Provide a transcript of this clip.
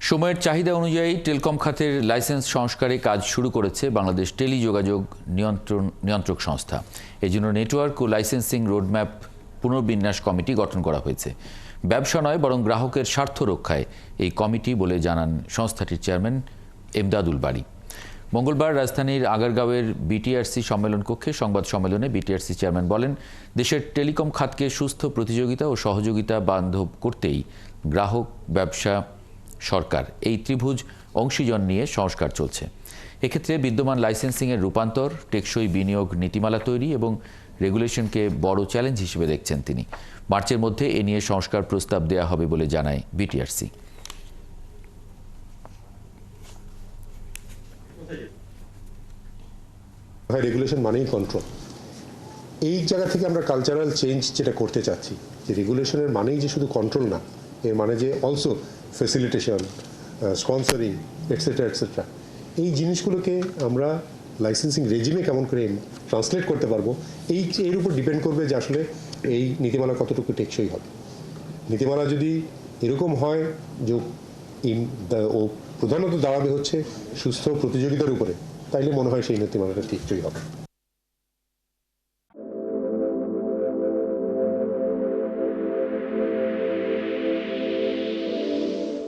সময়ের চাহিদা অনুযায়ী টেলিকম খাতের লাইসেন্স সংস্কারে কাজ শুরু করেছে বাংলাদেশ টেলিযোগাযোগ নিয়ন্ত্রক সংস্থা। এজন্য নেটওয়ার্ক ও লাইসেন্সিং রোডম্যাপ পুনর্বিন্যাস কমিটি গঠন করা হয়েছে। ব্যবসা নয় বরং গ্রাহকের স্বার্থ রক্ষায় এই কমিটি বলে জানান সংস্থাটির চেয়ারম্যান এমদাদুল বারী। মঙ্গলবার রাজধানীর আগারগাঁওয়ের বিটিআরসি সম্মেলন কক্ষে সংবাদ সম্মেলনে বিটিআরসি চেয়ারম্যান বলেন, দেশের টেলিকম খাতকে সুস্থ প্রতিযোগিতা ও সহযোগিতা বান্ধব করতেই গ্রাহক, ব্যবসা, সরকার এই ত্রিভুজ অংশীজন নিয়ে সংস্কার চলছে। এক্ষেত্রে বিদ্যমান লাইসেন্সিংয়ের রূপান্তর, টেকসই বিনিয়োগ নীতিমালা তৈরি এবং রেগুলেশনকে বড় চ্যালেঞ্জ হিসেবে দেখছেন তিনি। মার্চের মধ্যে এ নিয়ে সংস্কার প্রস্তাব দেয়া হবে বলে জানায় বিটিআরসি। রেগুলেশন মানেই কন্ট্রোল। এই জায়গা থেকে আমরা কালচারাল চেঞ্জ যেটা করতে চাচ্ছি, যে রেগুলেশনের মানেই যে শুধু কন্ট্রোল না, এর মানে যে also facilitation, sponsoring, etcetera etcetera. এই জিনিসগুলোকে আমরা লাইসেন্সিং রেজিমে কেমন করে ট্রান্সলেট করতে পারবো, এর উপর ডিপেন্ড করবে যে আসলে এই নীতিমালা কতটুকু টেকসই হবে। নীতিমালা যদি এরকম হয় যে ও প্রধানত দাঁড়াবে হচ্ছে সুস্থ প্রতিযোগিতার উপরে, তাইলে মনে হয় সেই নীতিমালাটা টেকসই হবে।